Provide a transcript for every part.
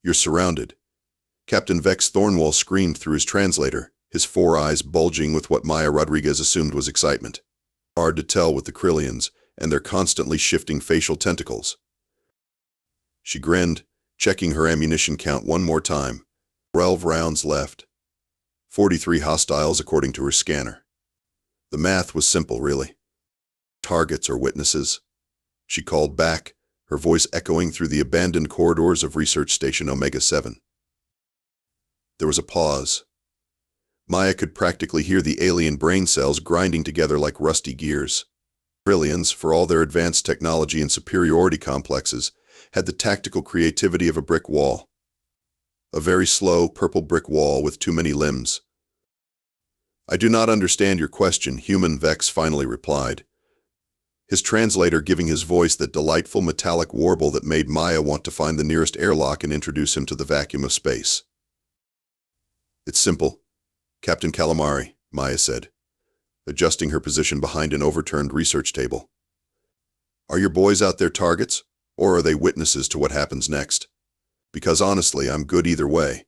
You're surrounded. Captain Vex Thornwall screamed through his translator, his four eyes bulging with what Maya Rodriguez assumed was excitement. Hard to tell with the Kryllians and their constantly shifting facial tentacles. She grinned, checking her ammunition count one more time. 12 rounds left. 43 hostiles according to her scanner. The math was simple, really. Targets or witnesses? She called back, her voice echoing through the abandoned corridors of Research Station Omega-7. There was a pause. Maya could practically hear the alien brain cells grinding together like rusty gears. Kryllians, for all their advanced technology and superiority complexes, had the tactical creativity of a brick wall. A very slow, purple brick wall with too many limbs. I do not understand your question, human Vex finally replied, his translator giving his voice that delightful metallic warble that made Maya want to find the nearest airlock and introduce him to the vacuum of space. It's simple, Captain Calamari, Maya said, adjusting her position behind an overturned research table. Are your boys out there targets, or are they witnesses to what happens next? Because honestly, I'm good either way.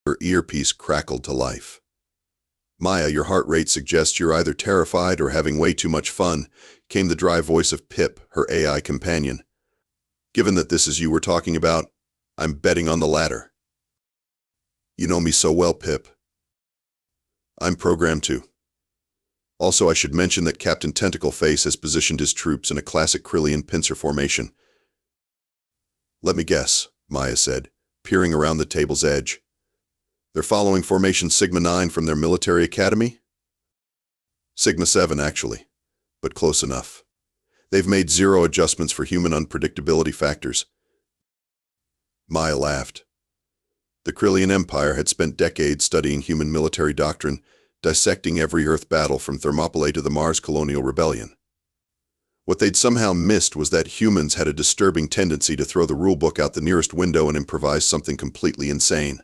Her earpiece crackled to life. Maya, your heart rate suggests you're either terrified or having way too much fun, came the dry voice of Pip, her AI companion. Given that this is you we're talking about, I'm betting on the latter. You know me so well, Pip. I'm programmed to. Also, I should mention that Captain Tentacleface has positioned his troops in a classic Kryllian pincer formation. Let me guess, Maya said, peering around the table's edge. They're following Formation Sigma 9 from their military academy? Sigma 7, actually, but close enough. They've made 0 adjustments for human unpredictability factors. Maya laughed. The Kryllian Empire had spent decades studying human military doctrine, dissecting every Earth battle from Thermopylae to the Mars Colonial Rebellion. What they'd somehow missed was that humans had a disturbing tendency to throw the rulebook out the nearest window and improvise something completely insane.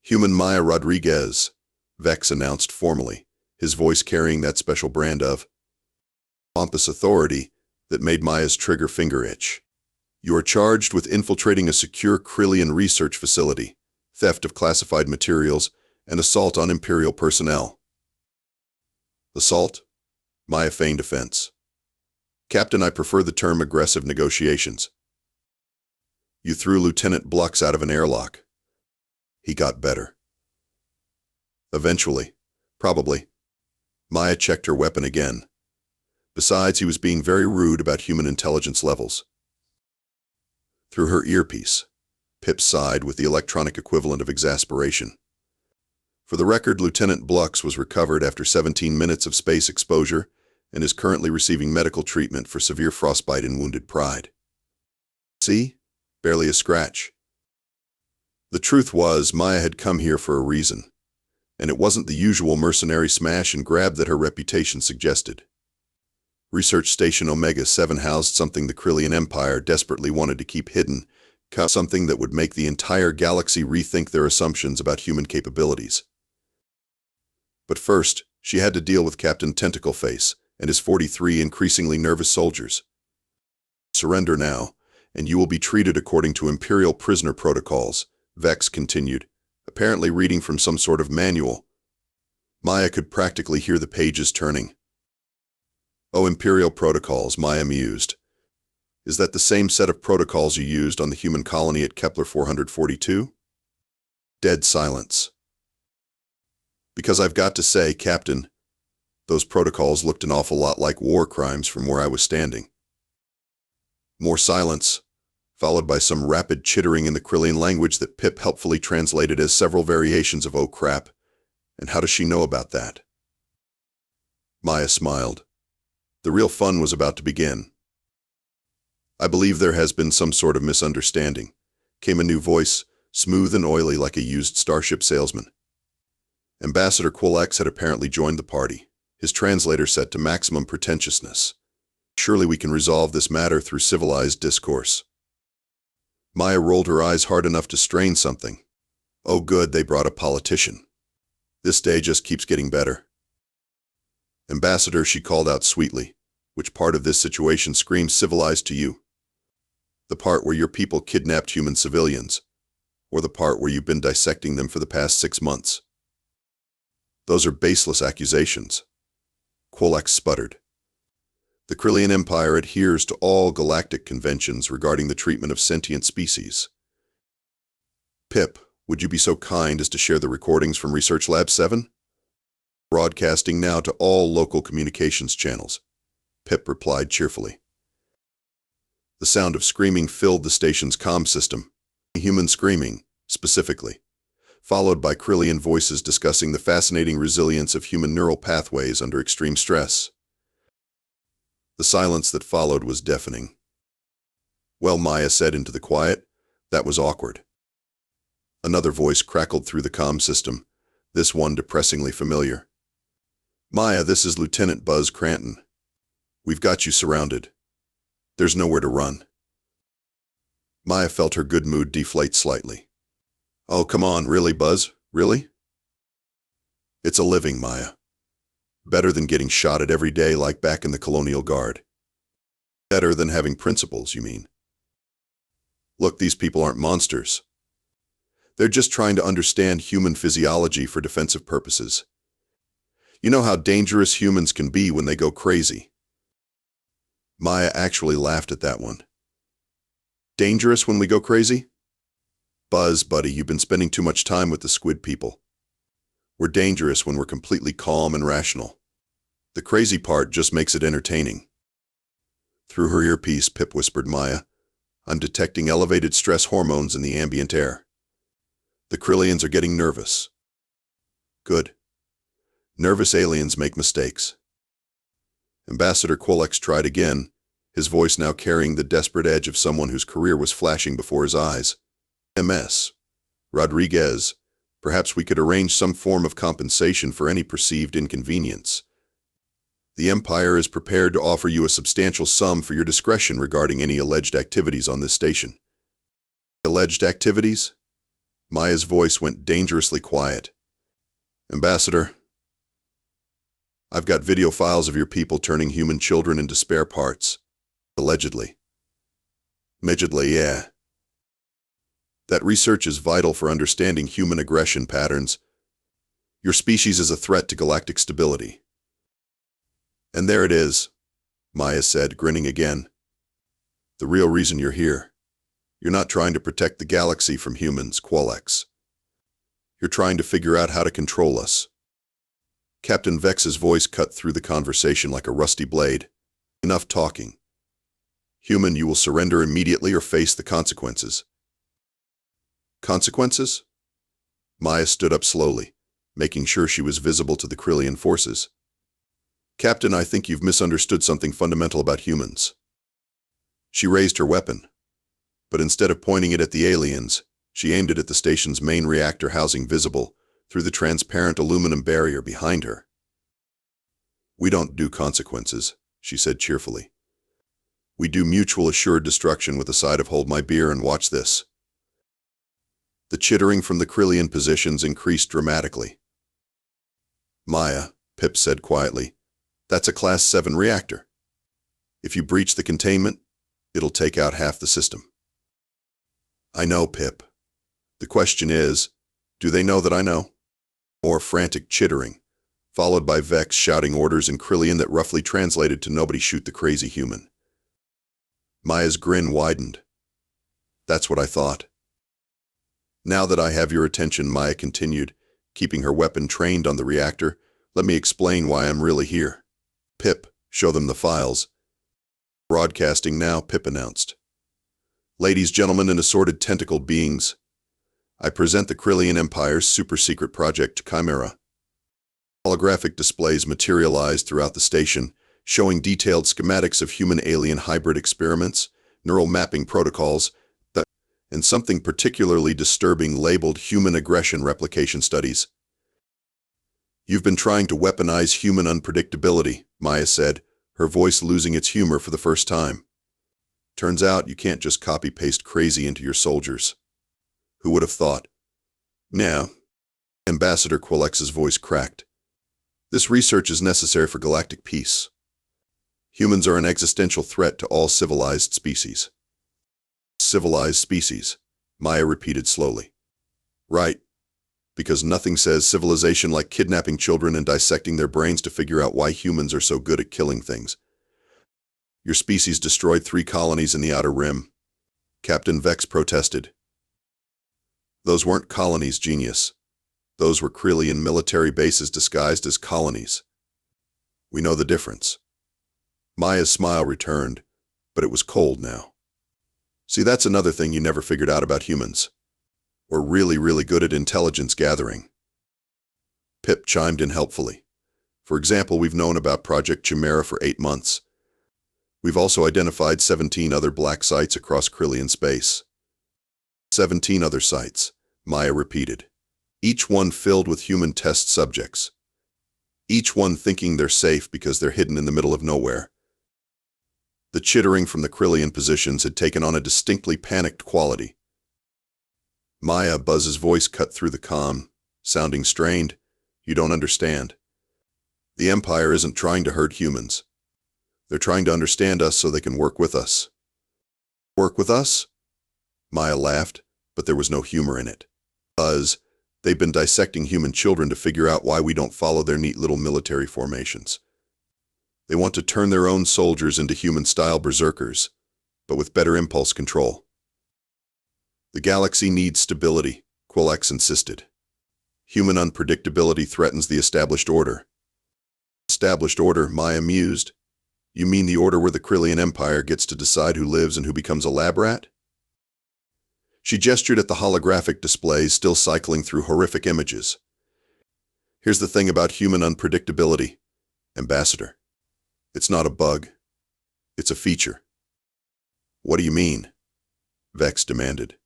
Human Maya Rodriguez, Vex announced formally, his voice carrying that special brand of pompous authority that made Maya's trigger finger itch. You are charged with infiltrating a secure Kryllian research facility, theft of classified materials, and assault on Imperial personnel. Assault? Maya feigned offense. Captain, I prefer the term aggressive negotiations. You threw Lieutenant Blux out of an airlock. He got better. Eventually. Probably. Maya checked her weapon again. Besides, he was being very rude about human intelligence levels. Through her earpiece, Pip sighed with the electronic equivalent of exasperation. For the record, Lieutenant Blux was recovered after 17 minutes of space exposure and is currently receiving medical treatment for severe frostbite and wounded pride. See? Barely a scratch. The truth was, Maya had come here for a reason, and it wasn't the usual mercenary smash and grab that her reputation suggested. Research Station Omega-7 housed something the Kryllian Empire desperately wanted to keep hidden, something that would make the entire galaxy rethink their assumptions about human capabilities. But first, she had to deal with Captain Tentacleface and his 43 increasingly nervous soldiers. Surrender now, and you will be treated according to Imperial prisoner protocols, Vex continued, apparently reading from some sort of manual. Maya could practically hear the pages turning. Oh, Imperial protocols, Maya mused. Is that the same set of protocols you used on the human colony at Kepler 442? Dead silence. Because I've got to say, Captain, those protocols looked an awful lot like war crimes from where I was standing. More silence, followed by some rapid chittering in the Kryllian language that Pip helpfully translated as several variations of "oh crap," and how does she know about that? Maya smiled. The real fun was about to begin. I believe there has been some sort of misunderstanding, came a new voice, smooth and oily like a used starship salesman. Ambassador Quillex had apparently joined the party, his translator set to maximum pretentiousness. Surely we can resolve this matter through civilized discourse. Maya rolled her eyes hard enough to strain something. Oh good, they brought a politician. This day just keeps getting better. Ambassador, she called out sweetly, which part of this situation screams civilized to you? The part where your people kidnapped human civilians, or the part where you've been dissecting them for the past 6 months? Those are baseless accusations. Kryllian sputtered. The Kryllian Empire adheres to all galactic conventions regarding the treatment of sentient species. Pip, would you be so kind as to share the recordings from Research Lab 7? Broadcasting now to all local communications channels, Pip replied cheerfully. The sound of screaming filled the station's comm system, human screaming, specifically, followed by Kryllian voices discussing the fascinating resilience of human neural pathways under extreme stress. The silence that followed was deafening. Well, Maya said into the quiet, that was awkward. Another voice crackled through the comm system, this one depressingly familiar. Maya, this is Lieutenant Buzz Cranton. We've got you surrounded. There's nowhere to run. Maya felt her good mood deflate slightly. Oh, come on, really, Buzz? Really? It's a living, Maya. Better than getting shot at every day like back in the Colonial Guard. Better than having principles, you mean? Look, these people aren't monsters. They're just trying to understand human physiology for defensive purposes. You know how dangerous humans can be when they go crazy. Maya actually laughed at that one. Dangerous when we go crazy? Buzz, buddy, you've been spending too much time with the squid people. We're dangerous when we're completely calm and rational. The crazy part just makes it entertaining. Through her earpiece, Pip whispered Maya, I'm detecting elevated stress hormones in the ambient air. The Kryllians are getting nervous. Good. Nervous aliens make mistakes. Ambassador Kryllian tried again, his voice now carrying the desperate edge of someone whose career was flashing before his eyes. MS. Rodriguez, perhaps we could arrange some form of compensation for any perceived inconvenience. The Empire is prepared to offer you a substantial sum for your discretion regarding any alleged activities on this station. Alleged activities? Maya's voice went dangerously quiet. Ambassador, I've got video files of your people turning human children into spare parts. Allegedly. Allegedly, yeah. That research is vital for understanding human aggression patterns. Your species is a threat to galactic stability. And there it is, Maya said, grinning again. The real reason you're here. You're not trying to protect the galaxy from humans, Kryllian. You're trying to figure out how to control us. Captain Vex's voice cut through the conversation like a rusty blade. Enough talking. Human, you will surrender immediately or face the consequences. Consequences? Maya stood up slowly, making sure she was visible to the Kryllian forces. Captain, I think you've misunderstood something fundamental about humans. She raised her weapon, but instead of pointing it at the aliens, she aimed it at the station's main reactor housing visible through the transparent aluminum barrier behind her. We don't do consequences, she said cheerfully. We do mutual assured destruction with a side of hold my beer and watch this. The chittering from the Kryllian positions increased dramatically. Maya, Pip said quietly, that's a Class 7 reactor. If you breach the containment, it'll take out half the system. I know, Pip. The question is, do they know that I know? More frantic chittering, followed by Vex shouting orders in Kryllian that roughly translated to nobody shoot the crazy human. Maya's grin widened. That's what I thought. Now that I have your attention, Maya continued, keeping her weapon trained on the reactor, let me explain why I'm really here. Pip, show them the files. Broadcasting now, Pip announced. Ladies, gentlemen, and assorted tentacle beings, I present the Kryllian Empire's super-secret project Chimera. Holographic displays materialized throughout the station, showing detailed schematics of human-alien hybrid experiments, neural mapping protocols, and something particularly disturbing labeled human aggression replication studies. You've been trying to weaponize human unpredictability, Maya said, her voice losing its humor for the first time. Turns out you can't just copy-paste crazy into your soldiers. Who would have thought? Now, Ambassador Kryllian's voice cracked. This research is necessary for galactic peace. Humans are an existential threat to all civilized species. Civilized species, Maya repeated slowly. Right. Because nothing says civilization like kidnapping children and dissecting their brains to figure out why humans are so good at killing things. Your species destroyed 3 colonies in the Outer Rim. Captain Vex protested. Those weren't colonies, genius. Those were Kryllian military bases disguised as colonies. We know the difference. Maya's smile returned, but it was cold now. See, that's another thing you never figured out about humans. We're really, really good at intelligence gathering. Pip chimed in helpfully. For example, we've known about Project Chimera for 8 months. We've also identified 17 other black sites across Kryllian space. 17 other sites, Maya repeated. Each one filled with human test subjects. Each one thinking they're safe because they're hidden in the middle of nowhere. The chittering from the Kryllian positions had taken on a distinctly panicked quality. Maya, Buzz's voice cut through the calm, sounding strained. You don't understand. The Empire isn't trying to hurt humans. They're trying to understand us so they can work with us. Work with us? Maya laughed, but there was no humor in it. Buzz, they've been dissecting human children to figure out why we don't follow their neat little military formations. They want to turn their own soldiers into human-style berserkers, but with better impulse control. The galaxy needs stability, Kryllians insisted. Human unpredictability threatens the established order. Established order, Maya mused. You mean the order where the Kryllian Empire gets to decide who lives and who becomes a lab rat? She gestured at the holographic displays still cycling through horrific images. Here's the thing about human unpredictability, Ambassador. It's not a bug. It's a feature. What do you mean? Vex demanded.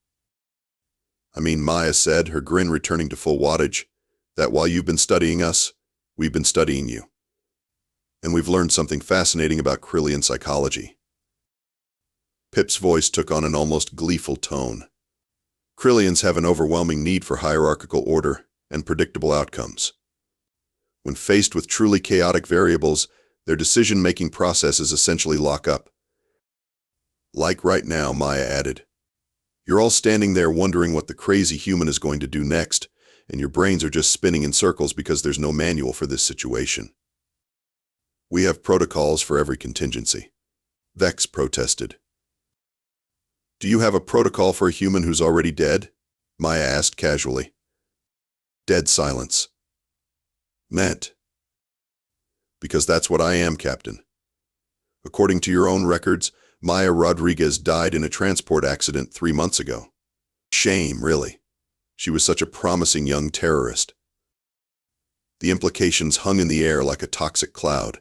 I mean, Maya said, her grin returning to full wattage, that while you've been studying us, we've been studying you. And we've learned something fascinating about Kryllian psychology. Pip's voice took on an almost gleeful tone. Kryllians have an overwhelming need for hierarchical order and predictable outcomes. When faced with truly chaotic variables, their decision-making processes essentially lock up. Like right now, Maya added. You're all standing there wondering what the crazy human is going to do next, and your brains are just spinning in circles because there's no manual for this situation. We have protocols for every contingency. Vex protested. Do you have a protocol for a human who's already dead? Maya asked casually. Dead silence. Meant. Because that's what I am, Captain. According to your own records, Maya Rodriguez died in a transport accident 3 months ago. Shame, really. She was such a promising young terrorist. The implications hung in the air like a toxic cloud.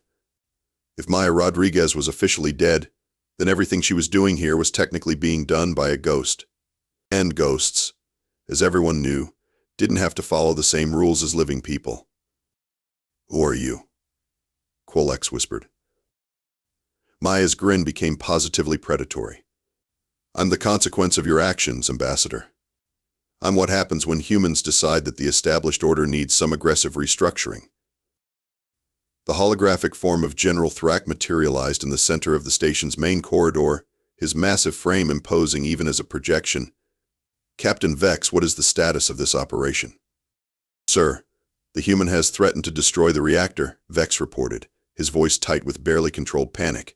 If Maya Rodriguez was officially dead, then everything she was doing here was technically being done by a ghost. And ghosts, as everyone knew, didn't have to follow the same rules as living people. Who are you? Kryllians whispered. Maya's grin became positively predatory. I'm the consequence of your actions, Ambassador. I'm what happens when humans decide that the established order needs some aggressive restructuring. The holographic form of General Thrak materialized in the center of the station's main corridor, his massive frame imposing even as a projection. Captain Vex, what is the status of this operation? Sir, the human has threatened to destroy the reactor, Vex reported, his voice tight with barely controlled panic.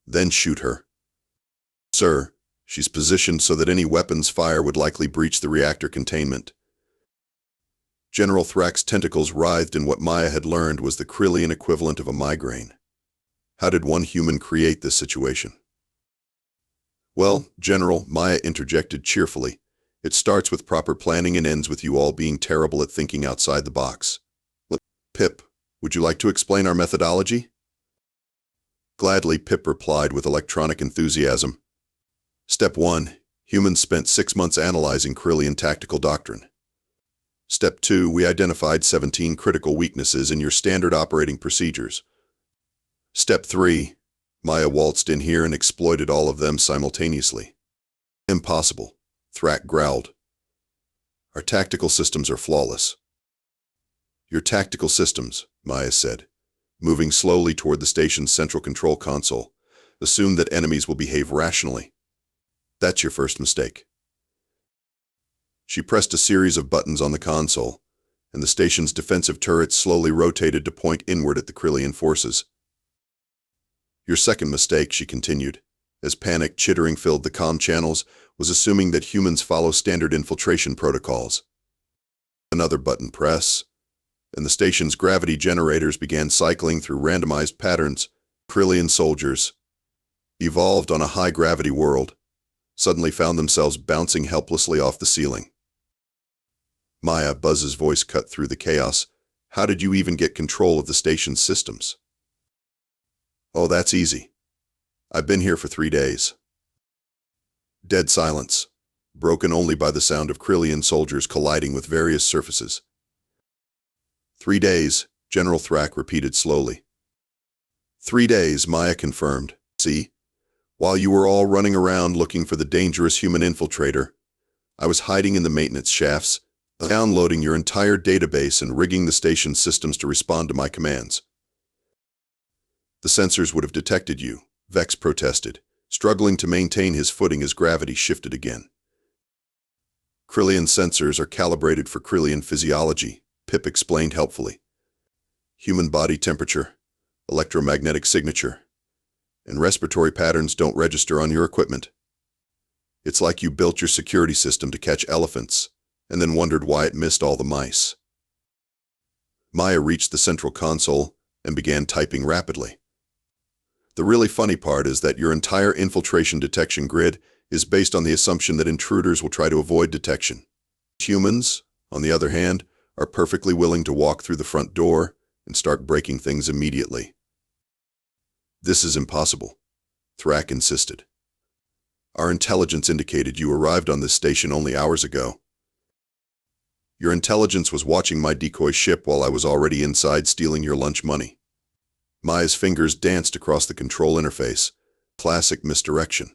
Then shoot her. Sir, she's positioned so that any weapons fire would likely breach the reactor containment. General Thrak's tentacles writhed in what Maya had learned was the Kryllian equivalent of a migraine. How did one human create this situation? Well, General, Maya interjected cheerfully, it starts with proper planning and ends with you all being terrible at thinking outside the box. Pip, would you like to explain our methodology? Gladly, Pip replied with electronic enthusiasm. Step 1. Humans spent 6 months analyzing Kryllian tactical doctrine. Step 2. We identified 17 critical weaknesses in your standard operating procedures. Step 3. Maya waltzed in here and exploited all of them simultaneously. Impossible, Thrak growled. Our tactical systems are flawless. Your tactical systems, Maya said, moving slowly toward the station's central control console, assume that enemies will behave rationally. That's your first mistake. She pressed a series of buttons on the console, and the station's defensive turrets slowly rotated to point inward at the Kryllian forces. Your second mistake, she continued, as panic chittering filled the comm channels, was assuming that humans follow standard infiltration protocols. Another button press, and the station's gravity generators began cycling through randomized patterns. Kryllian soldiers, evolved on a high-gravity world, suddenly found themselves bouncing helplessly off the ceiling. Maya, Buzz's voice cut through the chaos. How did you even get control of the station's systems? Oh, that's easy. I've been here for 3 days. Dead silence, broken only by the sound of Kryllian soldiers colliding with various surfaces. 3 days, General Thrak repeated slowly. 3 days, Maya confirmed. See? While you were all running around looking for the dangerous human infiltrator, I was hiding in the maintenance shafts, downloading your entire database and rigging the station's systems to respond to my commands. The sensors would have detected you, Vex protested, struggling to maintain his footing as gravity shifted again. Kryllian sensors are calibrated for Kryllian physiology, Pip explained helpfully. Human body temperature, electromagnetic signature, and respiratory patterns don't register on your equipment. It's like you built your security system to catch elephants, and then wondered why it missed all the mice. Maya reached the central console and began typing rapidly. The really funny part is that your entire infiltration detection grid is based on the assumption that intruders will try to avoid detection. Humans, on the other hand, are perfectly willing to walk through the front door and start breaking things immediately. This is impossible, Thrak insisted. Our intelligence indicated you arrived on this station only hours ago. Your intelligence was watching my decoy ship while I was already inside stealing your lunch money. Maya's fingers danced across the control interface. Classic misdirection.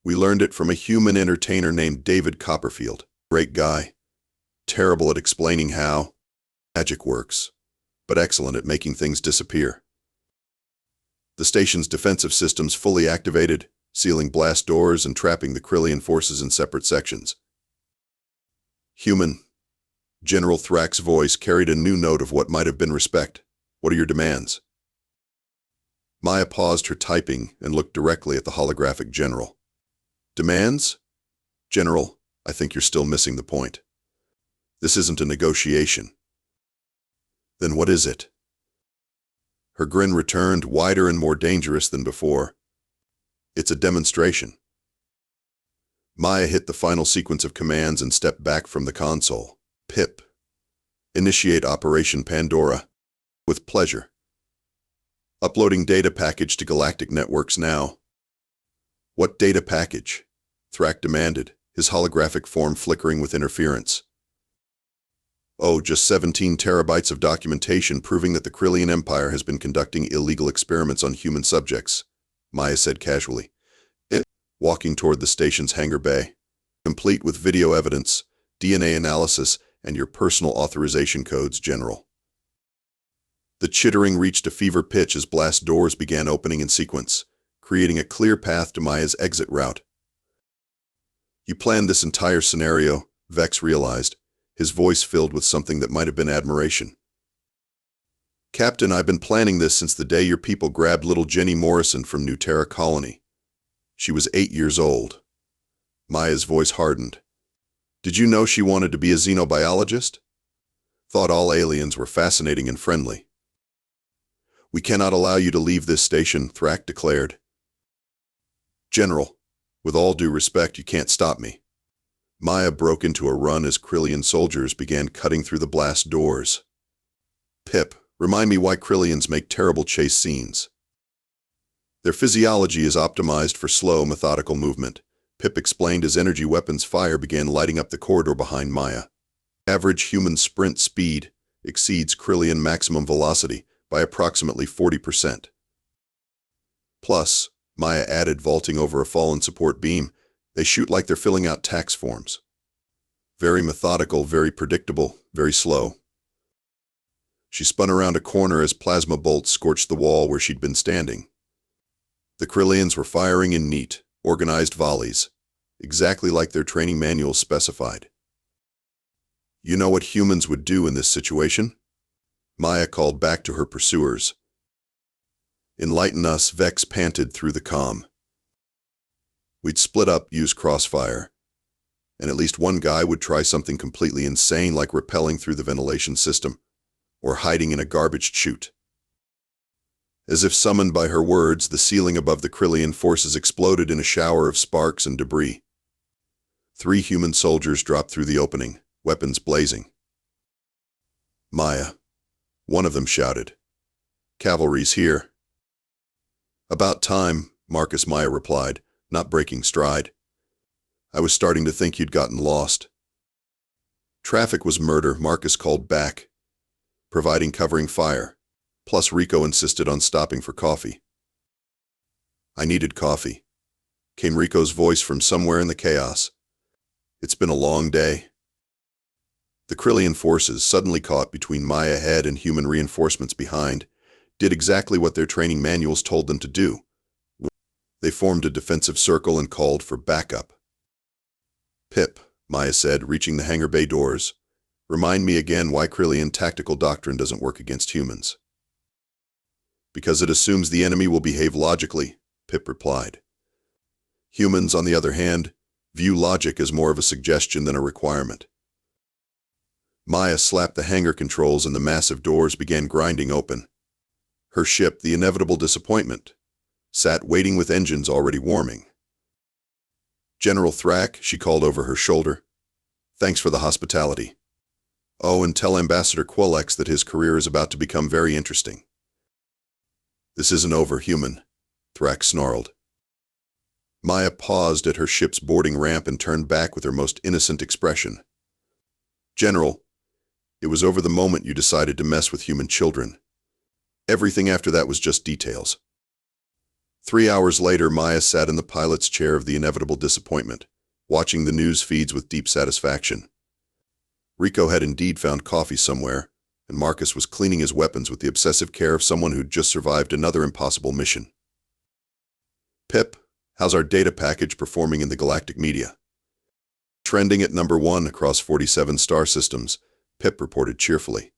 We learned it from a human entertainer named David Copperfield. Great guy. Terrible at explaining how magic works, but excellent at making things disappear. The station's defensive systems fully activated, sealing blast doors and trapping the Kryllian forces in separate sections. Human. General Thrak's voice carried a new note of what might have been respect. What are your demands? Maya paused her typing and looked directly at the holographic general. Demands? General, I think you're still missing the point. This isn't a negotiation. Then what is it? Her grin returned, wider and more dangerous than before. It's a demonstration. Maya hit the final sequence of commands and stepped back from the console. Pip. Initiate Operation Pandora. With pleasure. Uploading data package to galactic networks now. What data package? Thrak demanded, his holographic form flickering with interference. Oh, just 17 terabytes of documentation proving that the Kryllian Empire has been conducting illegal experiments on human subjects, Maya said casually, walking toward the station's hangar bay, complete with video evidence, DNA analysis, and your personal authorization codes, General. The chittering reached a fever pitch as blast doors began opening in sequence, creating a clear path to Maya's exit route. You planned this entire scenario, Vex realized, his voice filled with something that might have been admiration. Captain, I've been planning this since the day your people grabbed little Jenny Morrison from New Terra Colony. She was 8 years old. Maya's voice hardened. Did you know she wanted to be a xenobiologist? Thought all aliens were fascinating and friendly. We cannot allow you to leave this station, Thrak declared. General, with all due respect, you can't stop me. Maya broke into a run as Kryllian soldiers began cutting through the blast doors. Pip, remind me why Kryllians make terrible chase scenes. Their physiology is optimized for slow, methodical movement, Pip explained as energy weapons fire began lighting up the corridor behind Maya. Average human sprint speed exceeds Kryllian maximum velocity by approximately 40%. Plus, Maya added, vaulting over a fallen support beam, they shoot like they're filling out tax forms. Very methodical, very predictable, very slow. She spun around a corner as plasma bolts scorched the wall where she'd been standing. The Kryllians were firing in neat, organized volleys, exactly like their training manuals specified. You know what humans would do in this situation? Maya called back to her pursuers. Enlighten us, Vex panted through the comm. We'd split up, use crossfire, and at least one guy would try something completely insane like rappelling through the ventilation system, or hiding in a garbage chute. As if summoned by her words, the ceiling above the Kryllian forces exploded in a shower of sparks and debris. 3 human soldiers dropped through the opening, weapons blazing. Maya, one of them shouted. Cavalry's here. About time, Marcus, Maya replied, not breaking stride. I was starting to think you'd gotten lost. Traffic was murder, Marcus called back, providing covering fire. Plus Rico insisted on stopping for coffee. I needed coffee, came Rico's voice from somewhere in the chaos. It's been a long day. The Kryllian forces, suddenly caught between Maya ahead and human reinforcements behind, did exactly what their training manuals told them to do. They formed a defensive circle and called for backup. Pip, Maya said, reaching the hangar bay doors. Remind me again why Kryllian tactical doctrine doesn't work against humans. Because it assumes the enemy will behave logically, Pip replied. Humans, on the other hand, view logic as more of a suggestion than a requirement. Maya slapped the hangar controls and the massive doors began grinding open. Her ship, the inevitable disappointment, sat waiting with engines already warming. General Thrak, she called over her shoulder. Thanks for the hospitality. Oh, and tell Ambassador Quillex that his career is about to become very interesting. This isn't over, human, Thrak snarled. Maya paused at her ship's boarding ramp and turned back with her most innocent expression. General, it was over the moment you decided to mess with human children. Everything after that was just details. 3 hours later, Maya sat in the pilot's chair of the inevitable disappointment, watching the news feeds with deep satisfaction. Rico had indeed found coffee somewhere, and Marcus was cleaning his weapons with the obsessive care of someone who'd just survived another impossible mission. Pip, how's our data package performing in the galactic media? Trending at number 1 across 47 star systems, Pip reported cheerfully.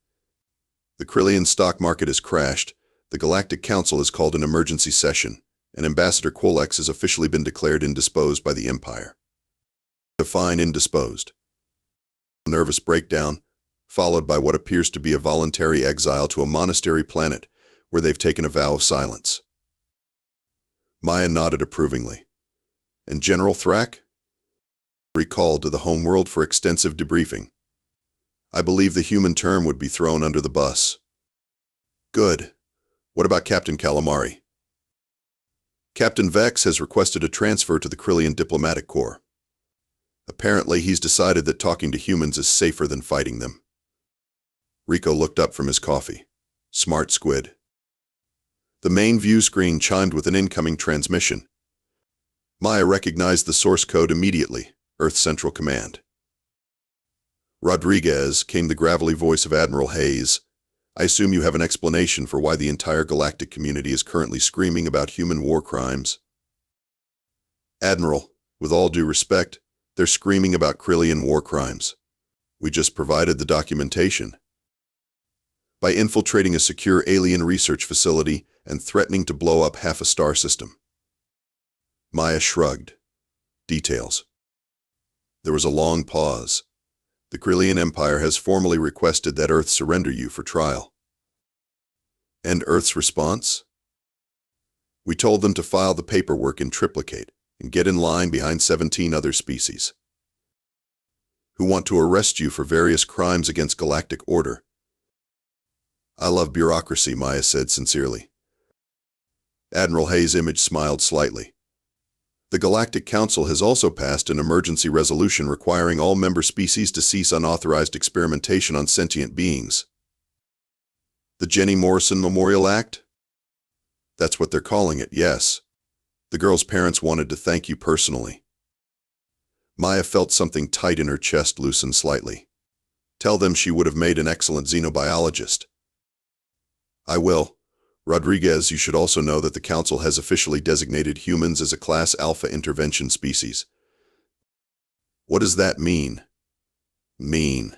The Kryllian stock market has crashed, the Galactic Council has called an emergency session, and Ambassador Quillex has officially been declared indisposed by the Empire. Define indisposed. Nervous breakdown, followed by what appears to be a voluntary exile to a monastery planet where they've taken a vow of silence. Maya nodded approvingly. And General Thrak? Recalled to the homeworld for extensive debriefing. I believe the human term would be thrown under the bus. Good. What about Captain Calamari? Captain Vex has requested a transfer to the Kryllian Diplomatic Corps. Apparently, he's decided that talking to humans is safer than fighting them. Rico looked up from his coffee. Smart squid. The main view screen chimed with an incoming transmission. Maya recognized the source code immediately, Earth Central Command. Rodriguez, came the gravelly voice of Admiral Hayes. I assume you have an explanation for why the entire galactic community is currently screaming about human war crimes. Admiral, with all due respect, they're screaming about Kryllian war crimes. We just provided the documentation. By infiltrating a secure alien research facility and threatening to blow up half a star system. Maya shrugged. Details. There was a long pause. The Kryllian Empire has formally requested that Earth surrender you for trial. And Earth's response? We told them to file the paperwork in triplicate and get in line behind 17 other species who want to arrest you for various crimes against galactic order. I love bureaucracy, Maya said sincerely. Admiral Hayes' image smiled slightly. The Galactic Council has also passed an emergency resolution requiring all member species to cease unauthorized experimentation on sentient beings. The Jenny Morrison Memorial Act? That's what they're calling it, yes. The girl's parents wanted to thank you personally. Maya felt something tight in her chest loosen slightly. Tell them she would have made an excellent xenobiologist. I will. Rodriguez, you should also know that the Council has officially designated humans as a Class Alpha intervention species. What does that mean? Mean.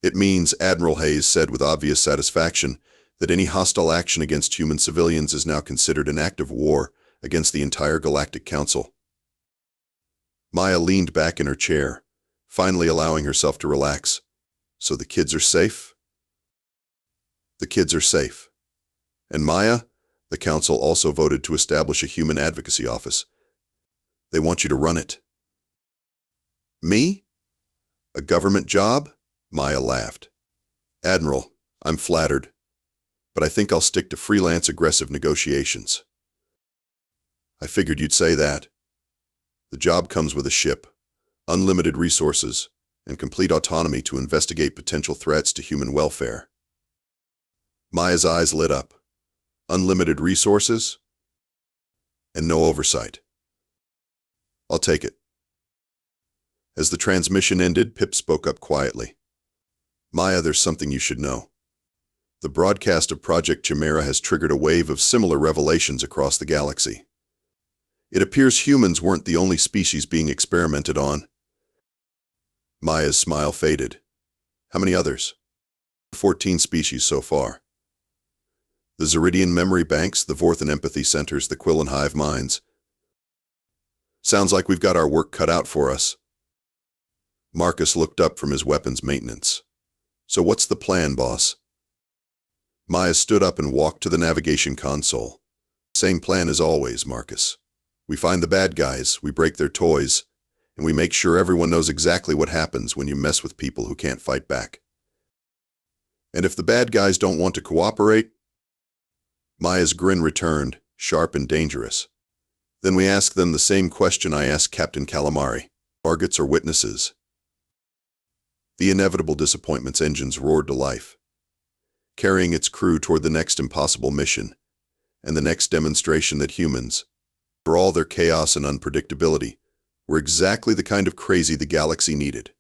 It means, Admiral Hayes said with obvious satisfaction, that any hostile action against human civilians is now considered an act of war against the entire Galactic Council. Maya leaned back in her chair, finally allowing herself to relax. So the kids are safe? The kids are safe. And Maya, the Council also voted to establish a human advocacy office. They want you to run it. Me? A government job? Maya laughed. Admiral, I'm flattered, but I think I'll stick to freelance aggressive negotiations. I figured you'd say that. The job comes with a ship, unlimited resources, and complete autonomy to investigate potential threats to human welfare. Maya's eyes lit up. Unlimited resources? And no oversight. I'll take it. As the transmission ended, Pip spoke up quietly. Maya, there's something you should know. The broadcast of Project Chimera has triggered a wave of similar revelations across the galaxy. It appears humans weren't the only species being experimented on. Maya's smile faded. How many others? 14 species so far. The Zeridian memory banks, the Vorthan empathy centers, the Kryllian hive minds. Sounds like we've got our work cut out for us. Marcus looked up from his weapons maintenance. So what's the plan, boss? Maya stood up and walked to the navigation console. Same plan as always, Marcus. We find the bad guys, we break their toys, and we make sure everyone knows exactly what happens when you mess with people who can't fight back. And if the bad guys don't want to cooperate? Maya's grin returned, sharp and dangerous. Then we ask them the same question I asked Captain Calamari. Targets or witnesses? The inevitable disappointment's engines roared to life, carrying its crew toward the next impossible mission, and the next demonstration that humans, for all their chaos and unpredictability, were exactly the kind of crazy the galaxy needed.